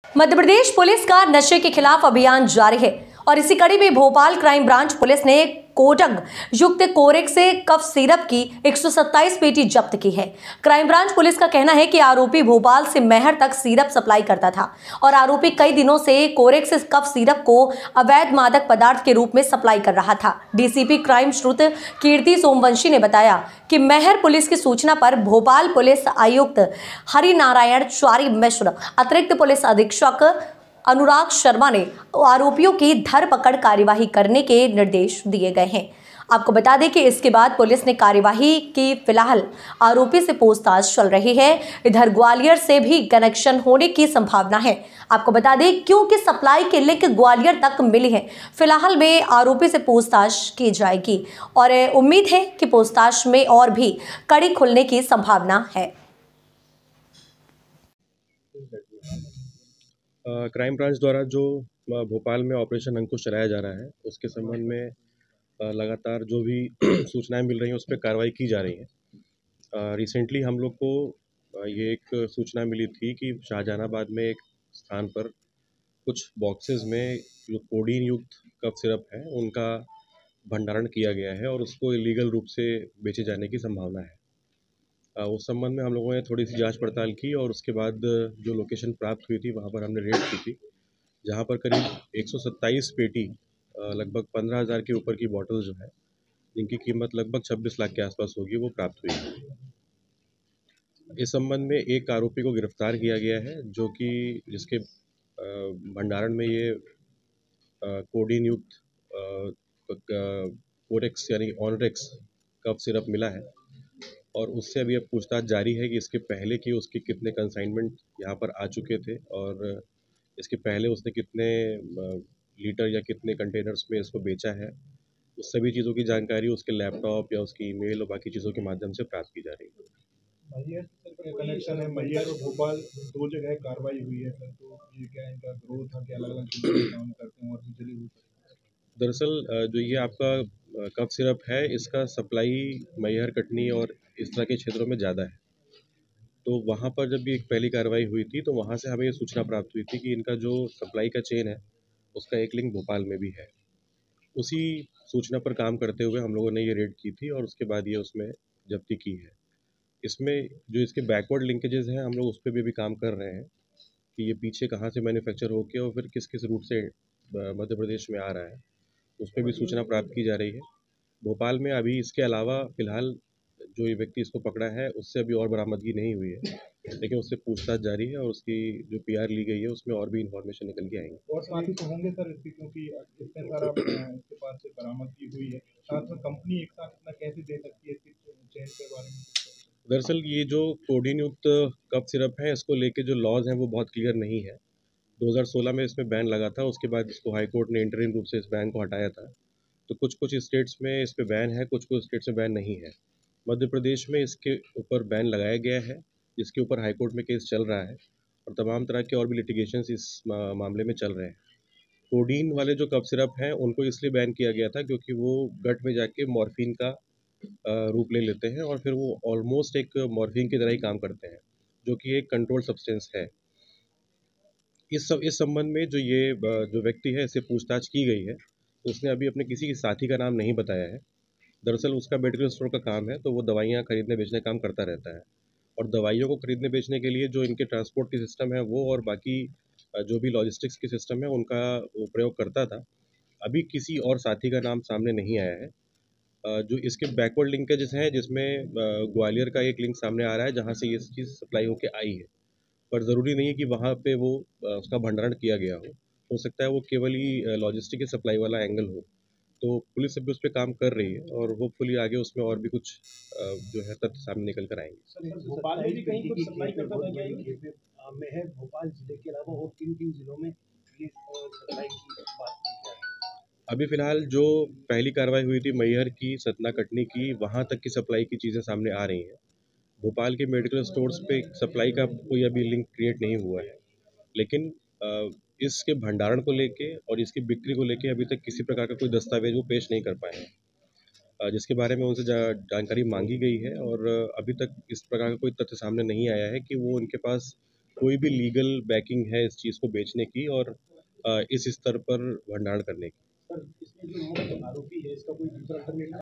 Madhya Pradesh police का नशे के खिलाफ अभियान जारी है और इसी कड़ी में भोपाल क्राइम ब्रांच पुलिस ने कोडग युक्त कोरेक्स से कफ सिरप की 127 पेटी जब्त की है। क्राइम ब्रांच पुलिस का कहना है कि आरोपी भोपाल से मैहर तक सिरप सप्लाई करता था और आरोपी कई दिनों से कोरेक्स कफ सिरप को अवैध मादक पदार्थ के रूप में सप्लाई कर रहा था। डीसीपी क्राइम श्रुत कीर्ति सोमवंशी ने बताया कि मैहर पुलिस की सूचना पर भोपाल पुलिस आयुक्त हरिनारायण चारी मिश्र, अतिरिक्त पुलिस अधीक्षक अनुराग शर्मा ने आरोपियों की धरपकड़ कार्यवाही करने के निर्देश दिए गए हैं। आपको बता दें कि इसके बाद पुलिस ने कार्यवाही की। फिलहाल आरोपी से पूछताछ चल रही है। इधर ग्वालियर से भी कनेक्शन होने की संभावना है। आपको बता दें क्योंकि सप्लाई के लिंक ग्वालियर तक मिली है। फिलहाल में आरोपी से पूछताछ की जाएगी और उम्मीद है कि पूछताछ में और भी कड़ी खुलने की संभावना है। क्राइम ब्रांच द्वारा जो भोपाल में ऑपरेशन अंकुश चलाया जा रहा है, उसके संबंध में लगातार जो भी सूचनाएं मिल रही हैं उस पर कार्रवाई की जा रही है। रिसेंटली हम लोग को ये एक सूचना मिली थी कि शाहजहानाबाद में एक स्थान पर कुछ बॉक्सेस में जो कोडीन युक्त कफ सिरप है उनका भंडारण किया गया है और उसको इलीगल रूप से बेचे जाने की संभावना है। उस संबंध में हम लोगों ने थोड़ी सी जांच पड़ताल की और उसके बाद जो लोकेशन प्राप्त हुई थी वहाँ पर हमने रेड की थी, जहाँ पर करीब 127 पेटी लगभग 15,000 के ऊपर की बॉटल जो है, जिनकी कीमत लगभग 26 लाख के आसपास होगी, वो प्राप्त हुई है। इस संबंध में एक आरोपी को गिरफ्तार किया गया है जो कि जिसके भंडारण में ये कोडीन युक्त कोरेक्स यानी ऑनरेक्स कफ सिरप मिला है और उससे अभी अब पूछताछ जारी है कि इसके पहले की उसके कितने कंसाइनमेंट यहाँ पर आ चुके थे और इसके पहले उसने कितने लीटर या कितने कंटेनर्स में इसको बेचा है। उस सभी चीज़ों की जानकारी उसके लैपटॉप या उसकी ईमेल और बाकी चीज़ों के माध्यम से प्राप्त की जा रही है। मैहर का कनेक्शन है, मैहर और भोपाल दो जगह कार्रवाई हुई है सर, तो ये क्या इनका ग्रोथ था कि अलग अलग काम करते हैं और बिजली हुई? दरअसल जो ये आपका कफ सिरप है इसका सप्लाई मैहर, कटनी और इस तरह के क्षेत्रों में ज़्यादा है। तो वहाँ पर जब ये एक पहली कार्रवाई हुई थी तो वहाँ से हमें ये सूचना प्राप्त हुई थी कि इनका जो सप्लाई का चेन है उसका एक लिंक भोपाल में भी है। उसी सूचना पर काम करते हुए हम लोगों ने ये रेड की थी और उसके बाद ये उसमें जब्ती की है। इसमें जो इसके बैकवर्ड लिंकेजेस हैं हम लोग उस पर भी अभी काम कर रहे हैं कि ये पीछे कहाँ से मैन्युफैक्चर होके और फिर किस किस रूट से मध्य प्रदेश में आ रहा है, उस पर भी सूचना प्राप्त की जा रही है। भोपाल में अभी इसके अलावा फ़िलहाल जो ये व्यक्ति इसको पकड़ा है उससे अभी और बरामदगी नहीं हुई है, लेकिन उससे पूछताछ जारी है और उसकी जो पीआर ली गई है उसमें और भी इन्फॉर्मेशन निकल के आएंगे। और साथी तो होंगे सर इसके, क्योंकि इतने सारा इसके पास से बरामदगी हुई है, साथ में कंपनी एक साथ इतना कैसे दे सकती है, इसकी चेन के बारे में? दरअसल ये जो कोडीन युक्त कफ सिरप है इसको लेके जो लॉज हैं वो बहुत क्लियर नहीं है। 2016 में इसमें बैन लगा था, उसके बाद इसको हाई कोर्ट ने इंटरिम रूप से इस बैन को हटाया था। तो कुछ कुछ स्टेट्स में इस पे बैन है, कुछ कुछ स्टेट्स में बैन नहीं है। मध्य प्रदेश में इसके ऊपर बैन लगाया गया है, जिसके ऊपर हाई कोर्ट में केस चल रहा है और तमाम तरह के और भी लिटिगेशंस इस मामले में चल रहे हैं। कोडीन वाले जो कफ सिरप हैं उनको इसलिए बैन किया गया था क्योंकि वो गट में जाके मॉर्फिन का रूप ले लेते हैं और फिर वो ऑलमोस्ट एक मॉर्फिन की तरह ही काम करते हैं, जो कि एक कंट्रोल सब्सटेंस है। इस संबंध में जो ये जो व्यक्ति है इससे पूछताछ की गई है, तो उसने अभी अपने किसी साथी का नाम नहीं बताया है। दरअसल उसका मेडिकल स्टोर का काम है, तो वो दवाइयाँ खरीदने बेचने का काम करता रहता है और दवाइयों को खरीदने बेचने के लिए जो इनके ट्रांसपोर्ट की सिस्टम है वो और बाकी जो भी लॉजिस्टिक्स की सिस्टम है उनका वो प्रयोग करता था। अभी किसी और साथी का नाम सामने नहीं आया है। जो इसके बैकवर्ड लिंकेजेस हैं जिसमें ग्वालियर का एक लिंक सामने आ रहा है जहाँ से ये चीज़ सप्लाई होके आई है, पर ज़रूरी नहीं है कि वहाँ पे वो उसका भंडारण किया गया हो सकता है वो केवल ही लॉजिस्टिक की सप्लाई वाला एंगल हो। तो पुलिस अभी उस पे काम कर रही है और होपफुली आगे उसमें और भी कुछ जो है तथ्य सामने निकल कर आएंगे। सर भोपाल में भी कहीं कुछ सप्लाई करता था क्या ये? मैहर भोपाल जिले के अलावा और किन किन जिलों में ये सप्लाई की बात की जा रही है? अभी फ़िलहाल जो पहली कार्रवाई हुई थी मैहर की, सतना, कटनी की, वहाँ तक की सप्लाई की चीज़ें सामने आ रही हैं। भोपाल के मेडिकल स्टोर्स पे सप्लाई का कोई अभी लिंक क्रिएट नहीं हुआ है, लेकिन इसके भंडारण को लेके और इसकी बिक्री को लेके अभी तक किसी प्रकार का कोई दस्तावेज वो पेश नहीं कर पाए हैं, जिसके बारे में उनसे जानकारी मांगी गई है और अभी तक इस प्रकार का कोई तथ्य सामने नहीं आया है कि वो उनके पास कोई भी लीगल बैकिंग है इस चीज़ को बेचने की और इस स्तर पर भंडारण करने की। सर, इसमें जो मुख्य आरोपी है इसका कोई दूसरा अल्टरनेटिव